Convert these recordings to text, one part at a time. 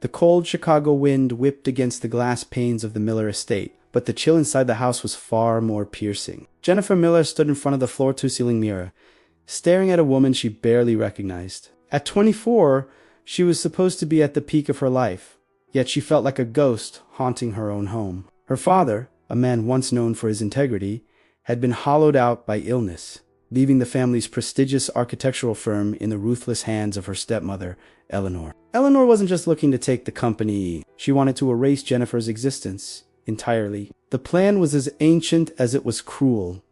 The cold Chicago wind whipped against the glass panes of the Miller estate, but the chill inside the house was far more piercing. Jennifer Miller stood in front of the floor-to-ceiling mirror, staring at a woman she barely recognized. At 24, she was supposed to be at the peak of her life, yet she felt like a ghost haunting her own home. Her father, a man once known for his integrity, had been hollowed out by illness, leaving the family's prestigious architectural firm in the ruthless hands of her stepmother, Eleanor. Eleanor wasn't just looking to take the company, she wanted to erase Jennifer's existence entirely. The plan was as ancient as it was cruel.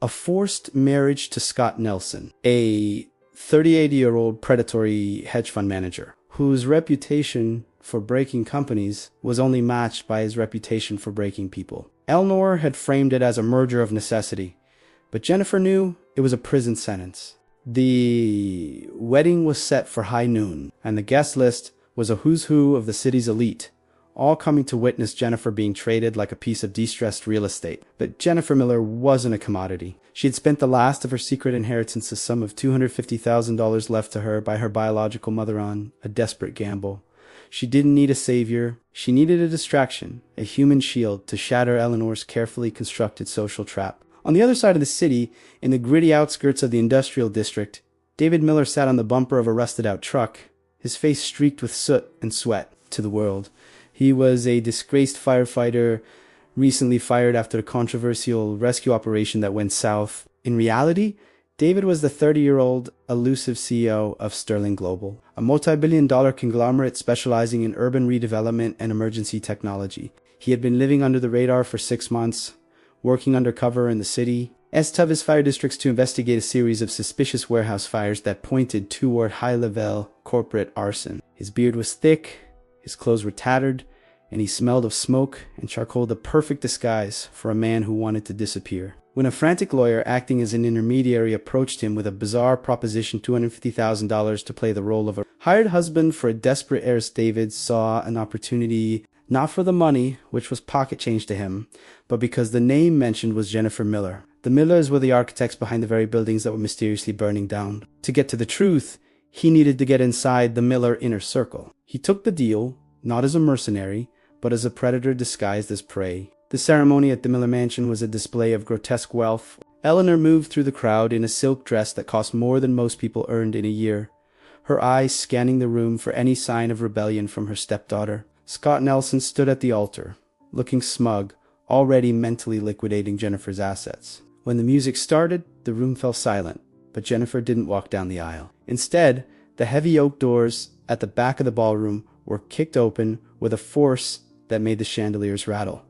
A forced marriage to Scott Nelson, a 38-year-old predatory hedge fund manager, whose reputation for breaking companies was only matched by his reputation for breaking people. Eleanor had framed it as a merger of necessity, but Jennifer knew it was a prison sentence. The wedding was set for high noon, and the guest list was a who's who of the city's elite, all coming to witness Jennifer being traded like a piece of distressed real estate. But Jennifer Miller wasn't a commodity. She had spent the last of her secret inheritance, a sum of $250,000 left to her by her biological mother, on a desperate gamble. She didn't need a savior. She needed a distraction, a human shield to shatter Eleanor's carefully constructed social trap. On the other side of the city, in the gritty outskirts of the industrial district, David Miller sat on the bumper of a rusted-out truck, his face streaked with soot and sweat to the world. He was a disgraced firefighter, recently fired after a controversial rescue operation that went south. In reality, David was the 30-year-old elusive CEO of Sterling Global, a multi-billion-dollar conglomerate specializing in urban redevelopment and emergency technology. He had been living under the radar for 6 months, working undercover in the city, of his fire districts to investigate a series of suspicious warehouse fires that pointed toward high-level corporate arson. His beard was thick, his clothes were tattered, and he smelled of smoke and charcoal, the perfect disguise for a man who wanted to disappear. When a frantic lawyer acting as an intermediary approached him with a bizarre proposition, $250,000 to play the role of a hired husband for a desperate heiress, David saw an opportunity, not for the money, which was pocket change to him, but because the name mentioned was Jennifer Miller. The Millers were the architects behind the very buildings that were mysteriously burning down. To get to the truth, he needed to get inside the Miller inner circle. He took the deal, not as a mercenary, but as a predator disguised as prey. The ceremony at the Miller mansion was a display of grotesque wealth. Eleanor moved through the crowd in a silk dress that cost more than most people earned in a year, her eyes scanning the room for any sign of rebellion from her stepdaughter. Scott Nelson stood at the altar, looking smug, already mentally liquidating Jennifer's assets. When the music started, the room fell silent, but Jennifer didn't walk down the aisle. Instead, the heavy oak doors at the back of the ballroom were kicked open with a force that made the chandeliers rattle.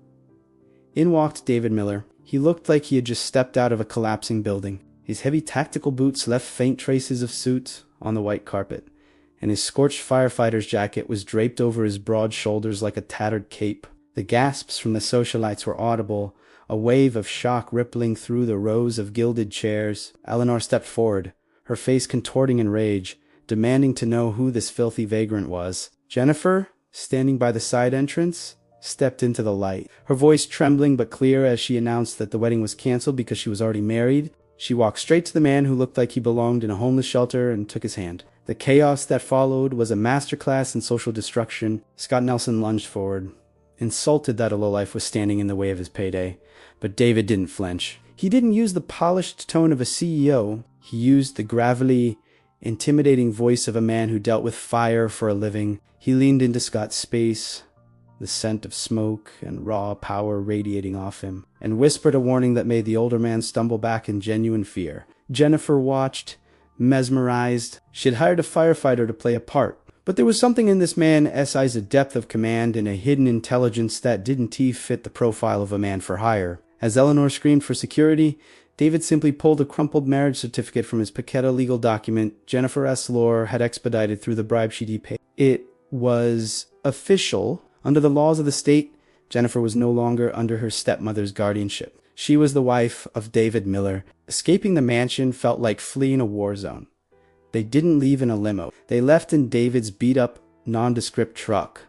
In walked David Miller. He looked like he had just stepped out of a collapsing building. His heavy tactical boots left faint traces of soot on the white carpet, and his scorched firefighter's jacket was draped over his broad shoulders like a tattered cape. The gasps from the socialites were audible, a wave of shock rippling through the rows of gilded chairs. Eleanor stepped forward, her face contorting in rage, demanding to know who this filthy vagrant was. Jennifer, standing by the side entrance, stepped into the light, her voice trembling but clear as she announced that the wedding was canceled because she was already married. She walked straight to the man who looked like he belonged in a homeless shelter and took his hand. The chaos that followed was a masterclass in social destruction. Scott Nelson lunged forward, insulted that a lowlife was standing in the way of his payday. But David didn't flinch. He didn't use the polished tone of a CEO. He used the gravelly, intimidating voice of a man who dealt with fire for a living. He leaned into Scott's space, the scent of smoke and raw power radiating off him, and whispered a warning that made the older man stumble back in genuine fear. Jennifer watched, mesmerized. She had hired a firefighter to play a part, but there was something in this man's eyes, a depth of command and a hidden intelligence that didn't fit the profile of a man for hire. As Eleanor screamed for security, David simply pulled a crumpled marriage certificate from his Paquetta legal document Jennifer S. Lohr had expedited through the bribe she'd paid. It was official. Under the laws of the state, Jennifer was no longer under her stepmother's guardianship. She was the wife of David Miller. Escaping the mansion felt like fleeing a war zone. They didn't leave in a limo. They left in David's beat-up, nondescript truck,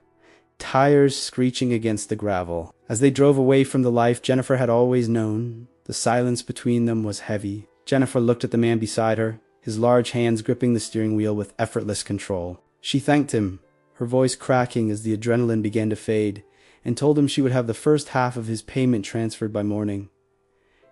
tires screeching against the gravel. As they drove away from the life Jennifer had always known, the silence between them was heavy. Jennifer looked at the man beside her, his large hands gripping the steering wheel with effortless control. She thanked him, her voice cracking as the adrenaline began to fade, and told him she would have the first half of his payment transferred by morning.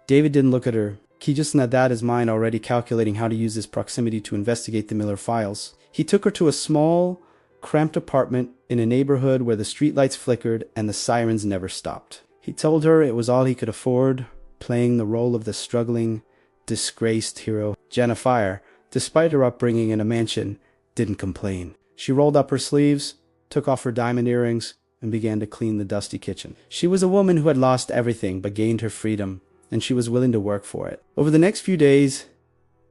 David didn't look at her. He just had his mind already calculating how to use this proximity to investigate the Miller files. He took her to a small, cramped apartment in a neighborhood where the streetlights flickered and the sirens never stopped. He told her it was all he could afford, playing the role of the struggling, disgraced hero. Jennifer, despite her upbringing in a mansion, didn't complain. She rolled up her sleeves, took off her diamond earrings, and began to clean the dusty kitchen. She was a woman who had lost everything but gained her freedom, and she was willing to work for it. Over the next few days,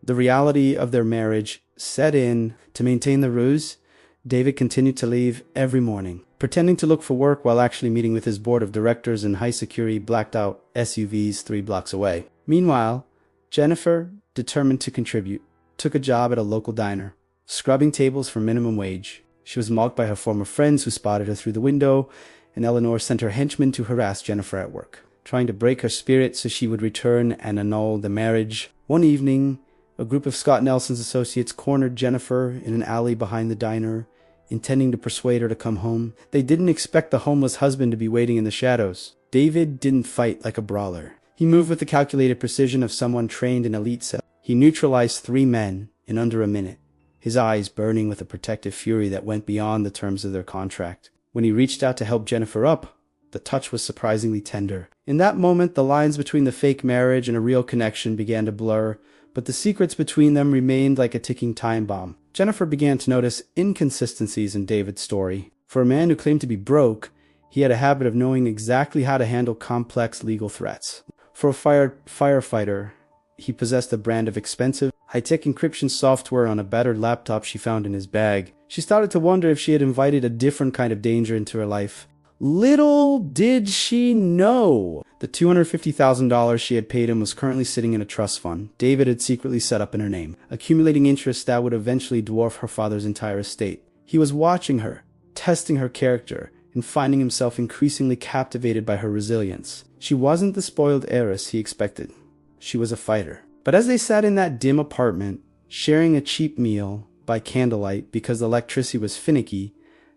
the reality of their marriage set in. To maintain the ruse, David continued to leave every morning, pretending to look for work while actually meeting with his board of directors in high-security, blacked-out SUVs 3 blocks away. Meanwhile, Jennifer, determined to contribute, took a job at a local diner, scrubbing tables for minimum wage. She was mocked by her former friends who spotted her through the window, and Eleanor sent her henchmen to harass Jennifer at work, trying to break her spirit so she would return and annul the marriage. One evening, a group of Scott Nelson's associates cornered Jennifer in an alley behind the diner, intending to persuade her to come home. They didn't expect the homeless husband to be waiting in the shadows. David didn't fight like a brawler. He moved with the calculated precision of someone trained in elite cell. He neutralized 3 men in under a minute, his eyes burning with a protective fury that went beyond the terms of their contract. When he reached out to help Jennifer up, the touch was surprisingly tender. In that moment, the lines between the fake marriage and a real connection began to blur, but the secrets between them remained like a ticking time bomb. Jennifer began to notice inconsistencies in David's story. For a man who claimed to be broke, he had a habit of knowing exactly how to handle complex legal threats. For a firefighter, he possessed a brand of expensive, high-tech encryption software on a battered laptop she found in his bag. She started to wonder if she had invited a different kind of danger into her life. Little did she know! The $250,000 she had paid him was currently sitting in a trust fund David had secretly set up in her name, accumulating interest that would eventually dwarf her father's entire estate. He was watching her, testing her character, and finding himself increasingly captivated by her resilience. She wasn't the spoiled heiress he expected. She was a fighter. But as they sat in that dim apartment, sharing a cheap meal by candlelight because the electricity was finicky,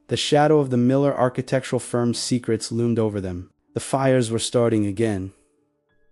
the shadow of the Miller architectural firm's secrets loomed over them. The fires were starting again.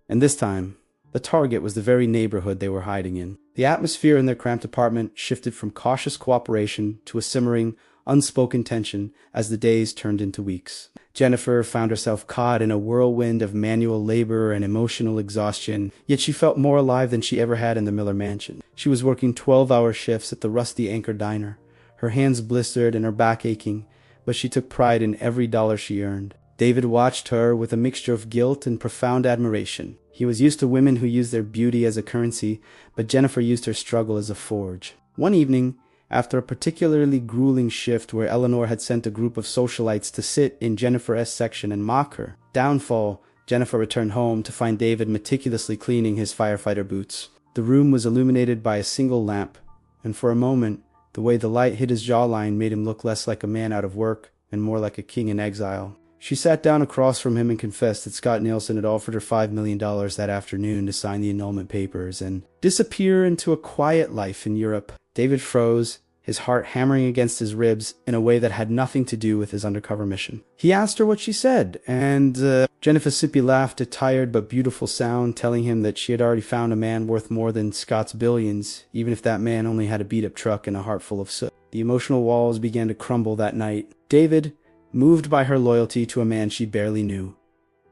And this time, the target was the very neighborhood they were hiding in. The atmosphere in their cramped apartment shifted from cautious cooperation to a simmering, unspoken tension as the days turned into weeks. Jennifer found herself caught in a whirlwind of manual labor and emotional exhaustion, yet she felt more alive than she ever had in the Miller mansion. She was working 12-hour shifts at the rusty Anchor diner, her hands blistered and her back aching, but she took pride in every dollar she earned. David watched her with a mixture of guilt and profound admiration. He was used to women who used their beauty as a currency, but Jennifer used her struggle as a forge. One evening, after a particularly grueling shift where Eleanor had sent a group of socialites to sit in Jennifer's section and mock her, downfall, Jennifer returned home to find David meticulously cleaning his firefighter boots. The room was illuminated by a single lamp, and for a moment, the way the light hit his jawline made him look less like a man out of work and more like a king in exile. She sat down across from him and confessed that Scott Nelson had offered her $5 million that afternoon to sign the annulment papers and disappear into a quiet life in Europe. David froze, his heart hammering against his ribs in a way that had nothing to do with his undercover mission. He asked her what she said, and Jennifer simply laughed a tired but beautiful sound, telling him that she had already found a man worth more than Scott's billions, even if that man only had a beat-up truck and a heart full of soot. The emotional walls began to crumble that night. David, moved by her loyalty to a man she barely knew,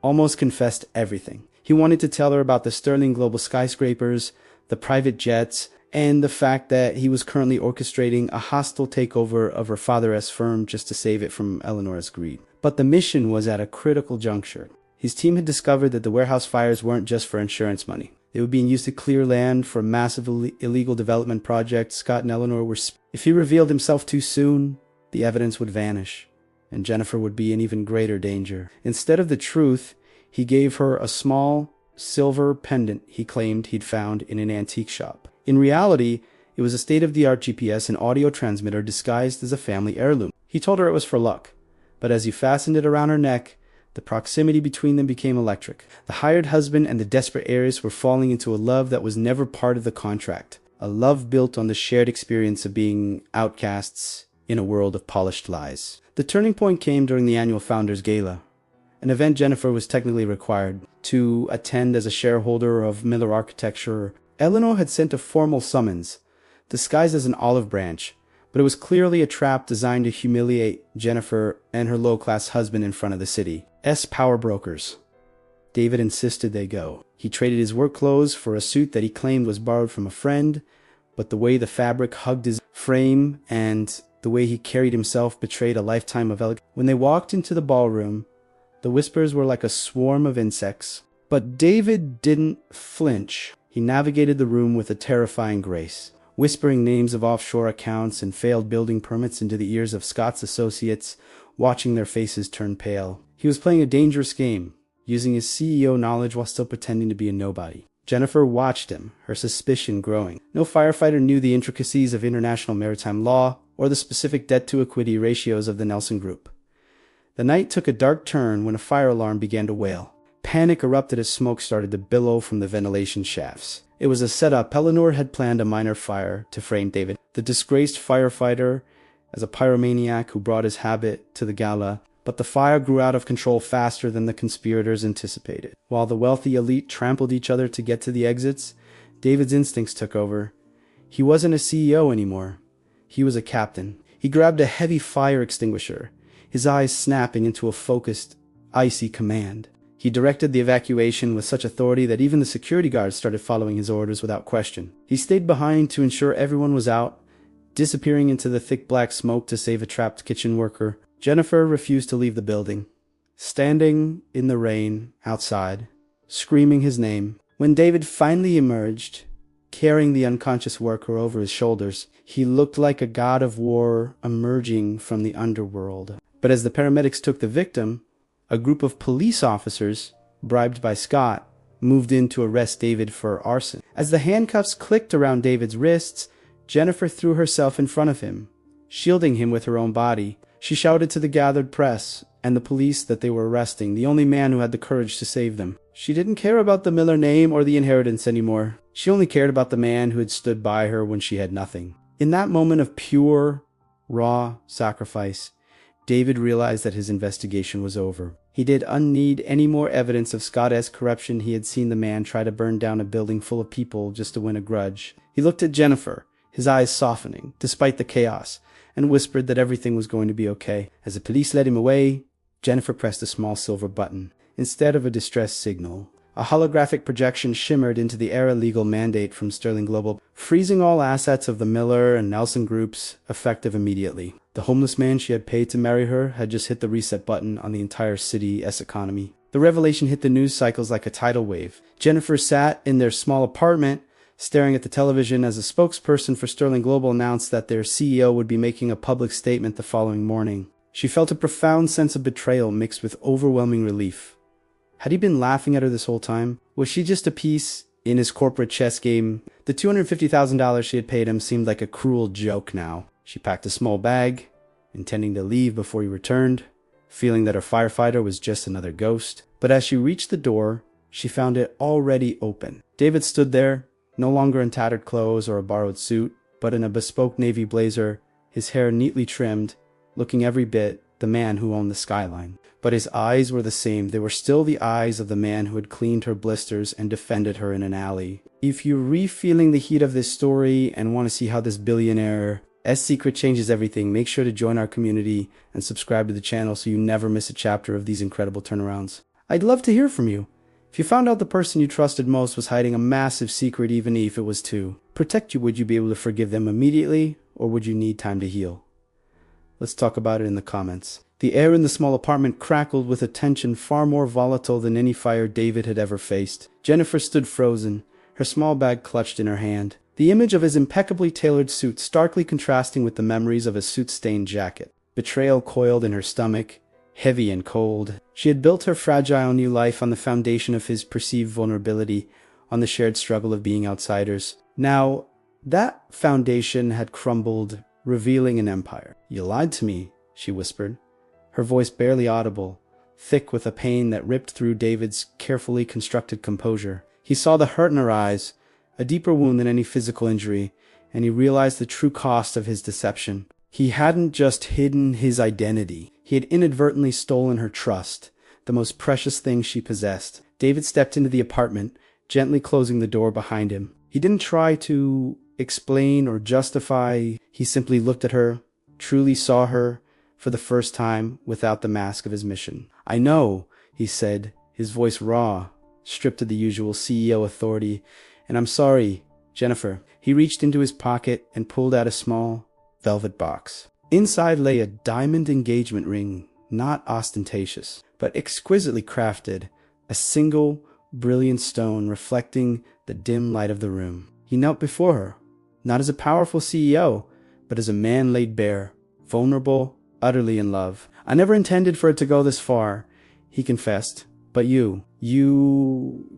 almost confessed everything. He wanted to tell her about the sterling global skyscrapers, the private jets, and the fact that he was currently orchestrating a hostile takeover of her father's firm just to save it from Eleanor's greed. But the mission was at a critical juncture. His team had discovered that the warehouse fires weren't just for insurance money. They were being used to clear land for a massive illegal development project Scott and Eleanor were If he revealed himself too soon, the evidence would vanish, and Jennifer would be in even greater danger. Instead of the truth, he gave her a small silver pendant he claimed he'd found in an antique shop. In reality, it was a state-of-the-art GPS and audio transmitter disguised as a family heirloom. He told her it was for luck, but as he fastened it around her neck, the proximity between them became electric. The hired husband and the desperate heiress were falling into a love that was never part of the contract, a love built on the shared experience of being outcasts in a world of polished lies. The turning point came during the annual Founders Gala, an event Jennifer was technically required to attend as a shareholder of Miller Architecture. Eleanor had sent a formal summons, disguised as an olive branch, but it was clearly a trap designed to humiliate Jennifer and her low-class husband in front of the city's power brokers. David insisted they go. He traded his work clothes for a suit that he claimed was borrowed from a friend, but the way the fabric hugged his frame and the way he carried himself betrayed a lifetime of elegance. When they walked into the ballroom, the whispers were like a swarm of insects. But David didn't flinch. He navigated the room with a terrifying grace, whispering names of offshore accounts and failed building permits into the ears of Scott's associates, watching their faces turn pale. He was playing a dangerous game, using his CEO knowledge while still pretending to be a nobody. Jennifer watched him, her suspicion growing. No firefighter knew the intricacies of international maritime law or the specific debt-to-equity ratios of the Nelson Group. The night took a dark turn when a fire alarm began to wail. Panic erupted as smoke started to billow from the ventilation shafts. It was a setup. Eleanor had planned a minor fire to frame David, the disgraced firefighter, as a pyromaniac who brought his habit to the gala. But the fire grew out of control faster than the conspirators anticipated. While the wealthy elite trampled each other to get to the exits, David's instincts took over. He wasn't a CEO anymore. He was a captain. He grabbed a heavy fire extinguisher, his eyes snapping into a focused, icy command. He directed the evacuation with such authority that even the security guards started following his orders without question. He stayed behind to ensure everyone was out, disappearing into the thick black smoke to save a trapped kitchen worker. Jennifer refused to leave the building, standing in the rain outside, screaming his name. When David finally emerged, carrying the unconscious worker over his shoulders, he looked like a god of war emerging from the underworld. But as the paramedics took the victim, a group of police officers, bribed by Scott, moved in to arrest David for arson. As the handcuffs clicked around David's wrists, Jennifer threw herself in front of him, shielding him with her own body. She shouted to the gathered press and the police that they were arresting the only man who had the courage to save them. She didn't care about the Miller name or the inheritance anymore. She only cared about the man who had stood by her when she had nothing. In that moment of pure, raw sacrifice, David realized that his investigation was over. He didn't need any more evidence of Scott-esque corruption. He had seen the man try to burn down a building full of people just to win a grudge. He looked at Jennifer, his eyes softening, despite the chaos, and whispered that everything was going to be okay. As the police led him away, Jennifer pressed a small silver button. Instead of a distress signal, a holographic projection shimmered into the air legal mandate from Sterling Global, freezing all assets of the Miller and Nelson Groups effective immediately. The homeless man she had paid to marry her had just hit the reset button on the entire city's economy. The revelation hit the news cycles like a tidal wave. Jennifer sat in their small apartment, staring at the television as a spokesperson for Sterling Global announced that their CEO would be making a public statement the following morning. She felt a profound sense of betrayal mixed with overwhelming relief. Had he been laughing at her this whole time? Was she just a piece in his corporate chess game? The $250,000 she had paid him seemed like a cruel joke now. She packed a small bag, intending to leave before he returned, feeling that her firefighter was just another ghost. But as she reached the door, she found it already open. David stood there, no longer in tattered clothes or a borrowed suit, but in a bespoke navy blazer, his hair neatly trimmed, looking every bit the man who owned the skyline. But his eyes were the same. They were still the eyes of the man who had cleaned her blisters and defended her in an alley. If you're re-feeling the heat of this story and want to see how this billionaire's secret changes everything, make sure to join our community and subscribe to the channel so you never miss a chapter of these incredible turnarounds. I'd love to hear from you. If you found out the person you trusted most was hiding a massive secret, even if it was to protect you, would you be able to forgive them immediately, or would you need time to heal? Let's talk about it in the comments. The air in the small apartment crackled with a tension far more volatile than any fire David had ever faced. Jennifer stood frozen, her small bag clutched in her hand, the image of his impeccably tailored suit starkly contrasting with the memories of his soot-stained jacket. Betrayal coiled in her stomach, heavy and cold. She had built her fragile new life on the foundation of his perceived vulnerability, on the shared struggle of being outsiders. Now, that foundation had crumbled, revealing an empire. "You lied to me," she whispered, her voice barely audible, thick with a pain that ripped through David's carefully constructed composure. He saw the hurt in her eyes, a deeper wound than any physical injury, and he realized the true cost of his deception. He hadn't just hidden his identity. He had inadvertently stolen her trust, the most precious thing she possessed. David stepped into the apartment, gently closing the door behind him. He didn't try to explain or justify. He simply looked at her, truly saw her for the first time without the mask of his mission. "I know," he said, his voice raw, stripped of the usual CEO authority, "and I'm sorry, Jennifer." He reached into his pocket and pulled out a small velvet box. Inside lay a diamond engagement ring, not ostentatious, but exquisitely crafted, a single brilliant stone reflecting the dim light of the room. He knelt before her, not as a powerful CEO, but as a man laid bare, vulnerable, utterly in love. "I never intended for it to go this far," he confessed, "but you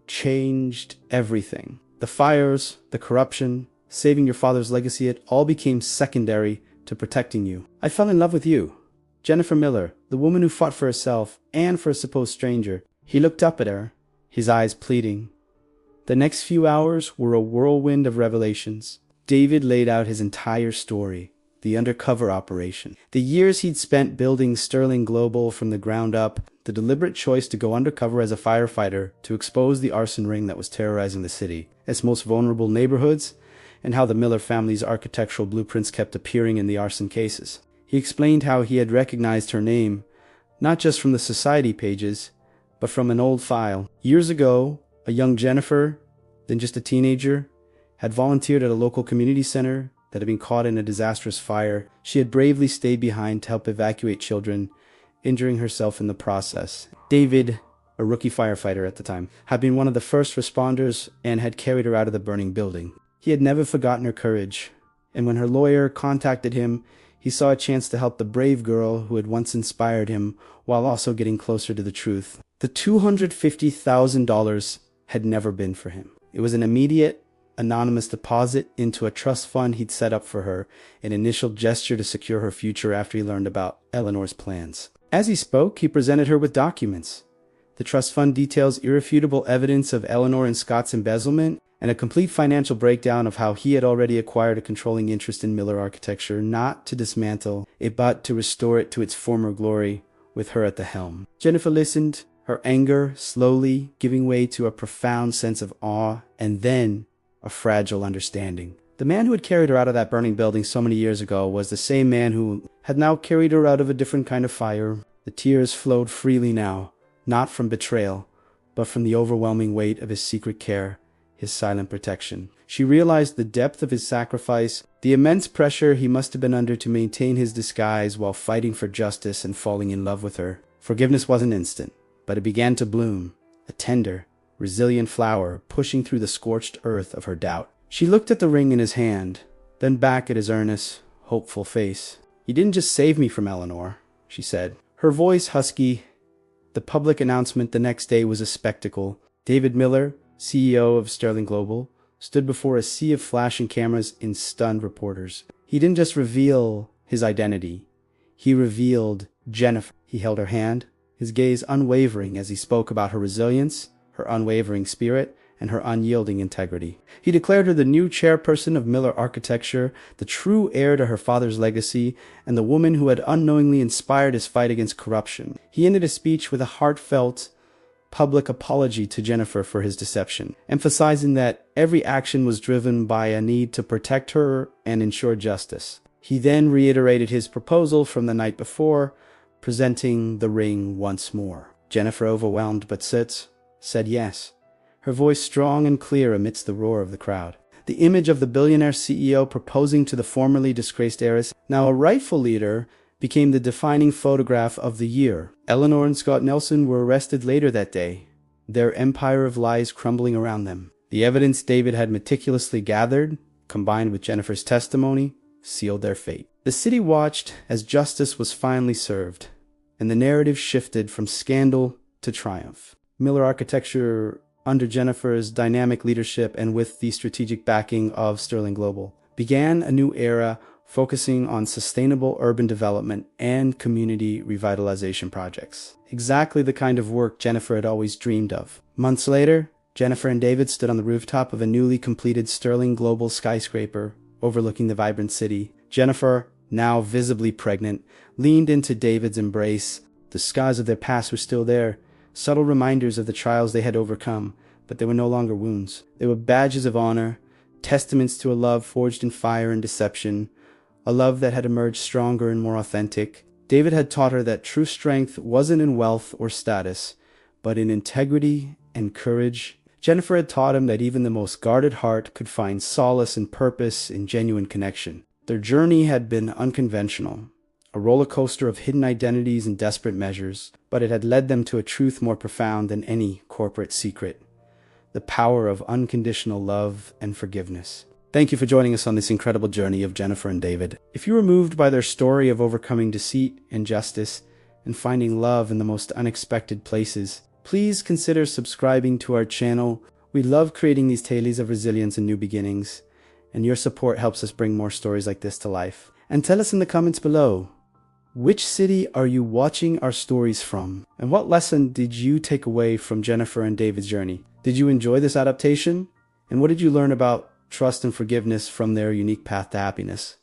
changed everything. The fires, the corruption, saving your father's legacy, it all became secondary to protecting you. I fell in love with you. Jennifer Miller, the woman who fought for herself and for a supposed stranger." He looked up at her, his eyes pleading. The next few hours were a whirlwind of revelations. David laid out his entire story, the undercover operation, the years he'd spent building Sterling Global from the ground up, the deliberate choice to go undercover as a firefighter to expose the arson ring that was terrorizing the city, its most vulnerable neighborhoods, and how the Miller family's architectural blueprints kept appearing in the arson cases. He explained how he had recognized her name, not just from the society pages, but from an old file. Years ago, a young Jennifer, then just a teenager, had volunteered at a local community center that had been caught in a disastrous fire. She had bravely stayed behind to help evacuate children, injuring herself in the process. David, a rookie firefighter at the time, had been one of the first responders and had carried her out of the burning building. He had never forgotten her courage, and when her lawyer contacted him, he saw a chance to help the brave girl who had once inspired him while also getting closer to the truth. The $250,000 had never been for him. It was an immediate, anonymous deposit into a trust fund he'd set up for her, an initial gesture to secure her future after he learned about Eleanor's plans. As he spoke, he presented her with documents. The trust fund details irrefutable evidence of Eleanor and Scott's embezzlement and a complete financial breakdown of how he had already acquired a controlling interest in Miller Architecture, not to dismantle it, but to restore it to its former glory with her at the helm. Jennifer listened, her anger slowly giving way to a profound sense of awe and then a fragile understanding. The man who had carried her out of that burning building so many years ago was the same man who had now carried her out of a different kind of fire. The tears flowed freely now, not from betrayal, but from the overwhelming weight of his secret care, his silent protection. She realized the depth of his sacrifice, the immense pressure he must have been under to maintain his disguise while fighting for justice and falling in love with her. Forgiveness wasn't instant, but it began to bloom, a tender, resilient flower pushing through the scorched earth of her doubt. She looked at the ring in his hand, then back at his earnest, hopeful face. "You didn't just save me from Eleanor," she said, her voice husky. The public announcement the next day was a spectacle. David Miller, CEO of Sterling Global, stood before a sea of flashing cameras and stunned reporters. He didn't just reveal his identity. He revealed Jennifer. He held her hand, his gaze unwavering as he spoke about her resilience, her unwavering spirit, and her unyielding integrity. He declared her the new chairperson of Miller Architecture, the true heir to her father's legacy, and the woman who had unknowingly inspired his fight against corruption. He ended his speech with a heartfelt, public apology to Jennifer for his deception, emphasizing that every action was driven by a need to protect her and ensure justice. He then reiterated his proposal from the night before, presenting the ring once more. Jennifer, overwhelmed but said yes, her voice strong and clear amidst the roar of the crowd. The image of the billionaire CEO proposing to the formerly disgraced heiress, now a rightful leader, became the defining photograph of the year. Eleanor and Scott Nelson were arrested later that day, their empire of lies crumbling around them. The evidence David had meticulously gathered, combined with Jennifer's testimony, sealed their fate. The city watched as justice was finally served, and the narrative shifted from scandal to triumph. Miller Architecture, under Jennifer's dynamic leadership and with the strategic backing of Sterling Global, began a new era focusing on sustainable urban development and community revitalization projects. Exactly the kind of work Jennifer had always dreamed of. Months later, Jennifer and David stood on the rooftop of a newly completed Sterling Global skyscraper overlooking the vibrant city. Jennifer, now visibly pregnant, leaned into David's embrace. The scars of their past were still there, subtle reminders of the trials they had overcome, but they were no longer wounds. They were badges of honor, testaments to a love forged in fire and deception, a love that had emerged stronger and more authentic. David had taught her that true strength wasn't in wealth or status, but in integrity and courage. Jennifer had taught him that even the most guarded heart could find solace and purpose in genuine connection. Their journey had been unconventional, a roller coaster of hidden identities and desperate measures, but it had led them to a truth more profound than any corporate secret: the power of unconditional love and forgiveness. Thank you for joining us on this incredible journey of Jennifer and David. If you were moved by their story of overcoming deceit, injustice, and finding love in the most unexpected places, please consider subscribing to our channel. We love creating these tales of resilience and new beginnings, and your support helps us bring more stories like this to life. And tell us in the comments below, which city are you watching our stories from? And what lesson did you take away from Jennifer and David's journey? Did you enjoy this adaptation? And what did you learn about trust and forgiveness from their unique path to happiness?